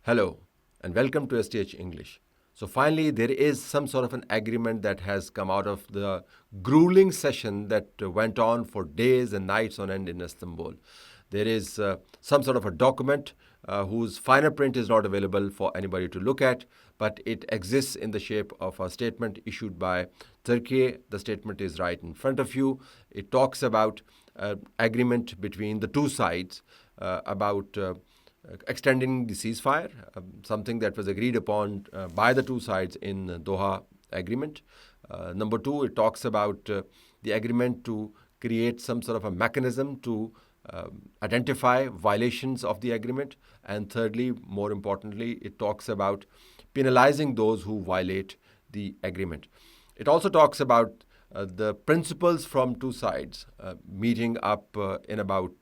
Hello, and welcome to STH English. So, finally, there is some sort of an agreement that has come out of the grueling session that went on for days and nights on end in Istanbul. There is some sort of a document whose finer print is not available for anybody to look at, but it exists in the shape of a statement issued by Turkey. The statement is right in front of you. It talks about agreement between the two sides about extending the ceasefire, something that was agreed upon by the two sides in Doha agreement. Number two, it talks about the agreement to create some sort of a mechanism to identify violations of the agreement. And thirdly, more importantly, it talks about penalizing those who violate the agreement. It also talks about the principals from two sides meeting up in about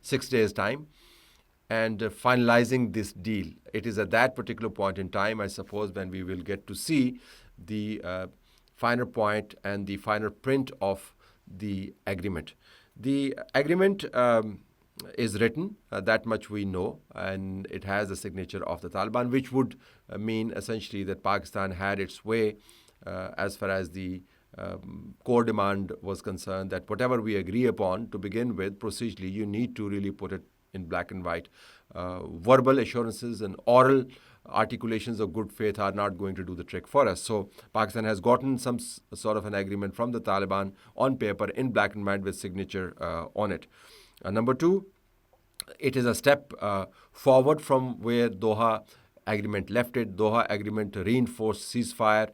6 days' time and finalizing this deal. It is at that particular point in time, I suppose, when we will get to see the finer point and the finer print of the agreement. The agreement is written, that much we know, and it has the signature of the Taliban, which would mean essentially that Pakistan had its way as far as the core demand was concerned, that whatever we agree upon to begin with, procedurally, you need to really put it in black and white. Verbal assurances and oral articulations of good faith are not going to do the trick for us. So Pakistan has gotten some sort of an agreement from the Taliban on paper in black and white with signature on it. Number two, it is a step forward from where Doha agreement left it. Doha agreement reinforced ceasefire,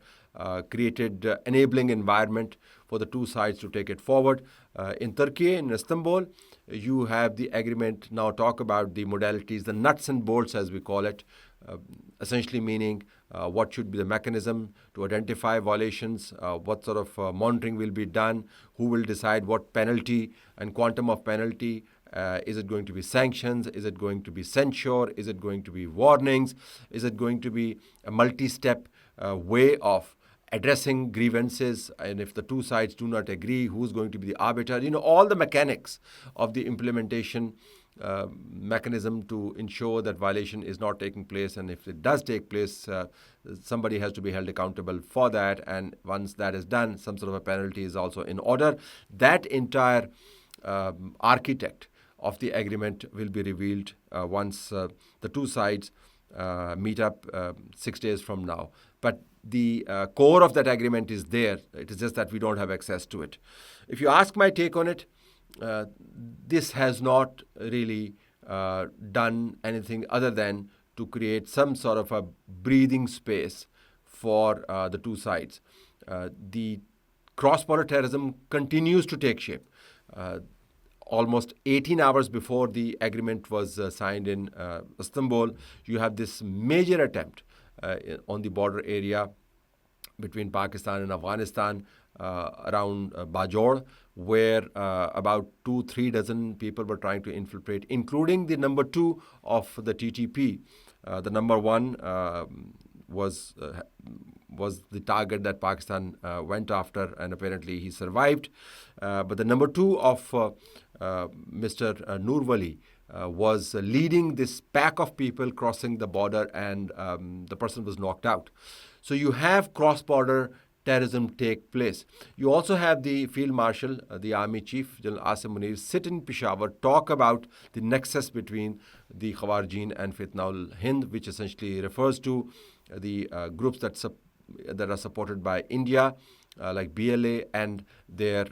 created enabling environment for the two sides to take it forward. In Turkey, in Istanbul, you have the agreement now talk about the modalities, the nuts and bolts as we call it, essentially meaning what should be the mechanism to identify violations, what sort of monitoring will be done, who will decide what penalty and quantum of penalty. Is it going to be sanctions? Is it going to be censure? Is it going to be warnings? Is it going to be a multi-step way of addressing grievances? And if the two sides do not agree, who's going to be the arbiter? All the mechanics of the implementation mechanism to ensure that violation is not taking place. And if it does take place, somebody has to be held accountable for that. And once that is done, some sort of a penalty is also in order. That entire architect of the agreement will be revealed once the two sides meet up 6 days from now. But the core of that agreement is there. It is just that we don't have access to it. If you ask my take on it, this has not really done anything other than to create some sort of a breathing space for the two sides. The cross-border terrorism continues to take shape. Almost 18 hours before the agreement was signed in Istanbul, you have this major attempt on the border area between Pakistan and Afghanistan around Bajor, where about 2-3 dozen people were trying to infiltrate, including the number two of the TTP. The number one was the target that Pakistan went after, and apparently he survived. But the number two of Mr. Noorwali was leading this pack of people crossing the border, and the person was knocked out. So you have cross-border terrorism take place. You also have the Field Marshal, the Army Chief, General Asim Munir, sit in Peshawar, talk about the nexus between the Khawarijin and Fitnaul Hind, which essentially refers to the groups that are supported by India, like BLA, and their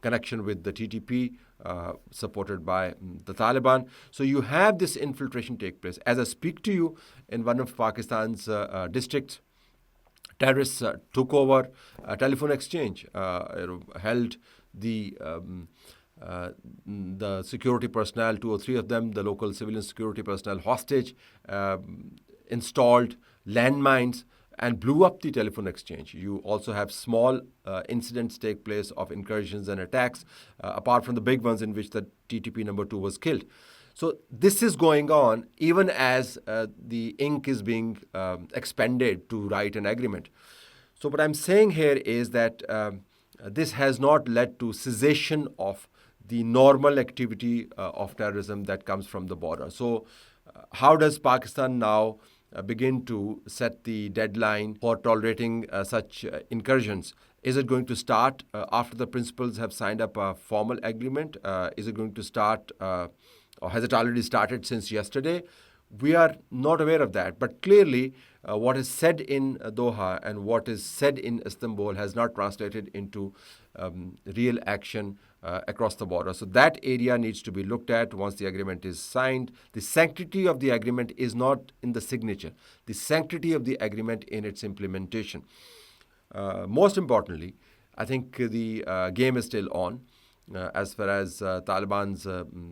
connection with the TTP, supported by the Taliban. So you have this infiltration take place. As I speak to you, in one of Pakistan's districts, terrorists took over a telephone exchange, held the security personnel, 2 or 3 of them, the local civilian security personnel, hostage, installed landmines, and blew up the telephone exchange. You also have small incidents take place of incursions and attacks, apart from the big ones in which the TTP number 2 was killed. So this is going on even as the ink is being expended to write an agreement. So what I'm saying here is that this has not led to cessation of the normal activity of terrorism that comes from the border. So How does Pakistan now begin to set the deadline for tolerating such incursions? Is it going to start after the principals have signed up a formal agreement? Is it going to start, or has it already started since yesterday? We are not aware of that. But clearly, what is said in Doha and what is said in Istanbul has not translated into real action across the border. So that area needs to be looked at once the agreement is signed. The sanctity of the agreement is not in the signature, the sanctity of the agreement in its implementation. Most importantly, I think the game is still on. As far as Taliban's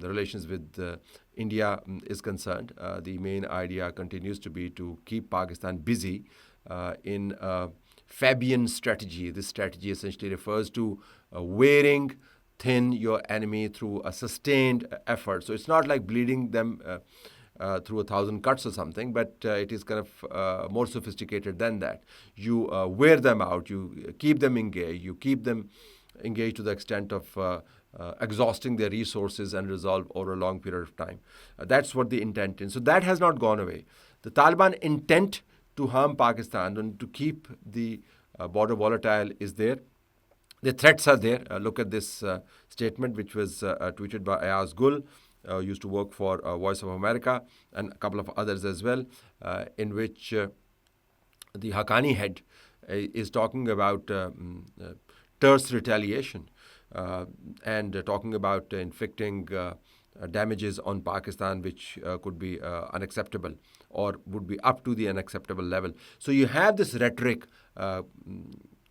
relations with India is concerned, the main idea continues to be to keep Pakistan busy in Fabian strategy. This strategy essentially refers to wearing thin your enemy through a sustained effort. So it's not like bleeding them through 1,000 cuts or something, but it is kind of more sophisticated than that. You wear them out, you keep them engaged to the extent of exhausting their resources and resolve over a long period of time. That's what the intent is. So that has not gone away. The Taliban intent to harm Pakistan and to keep the border volatile is there. The threats are there. Look at this statement, which was tweeted by Ayaz Gul, used to work for Voice of America, and a couple of others as well, in which the Haqqani head is talking about terse retaliation and talking about inflicting damages on Pakistan, which could be unacceptable or would be up to the unacceptable level. So you have this rhetoric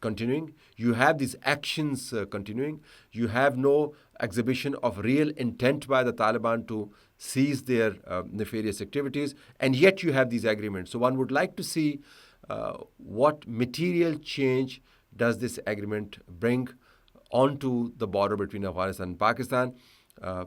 continuing. You have these actions continuing. You have no exhibition of real intent by the Taliban to cease their nefarious activities, and yet you have these agreements. So one would like to see what material change does this agreement bring onto the border between Afghanistan and Pakistan,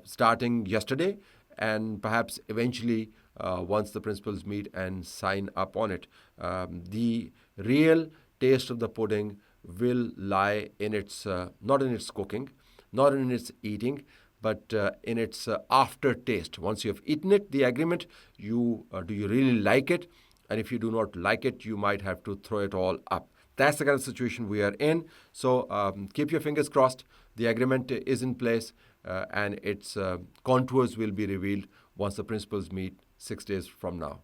starting yesterday, and perhaps eventually once the principals meet and sign up on it. The real taste of the pudding will lie in its not in its cooking, not in its eating, but in its aftertaste. Once you have eaten it, the agreement, do you really like it? And if you do not like it, you might have to throw it all up. That's the kind of situation we are in. So keep your fingers crossed. The agreement is in place, and its contours will be revealed once the principals meet 6 days from now.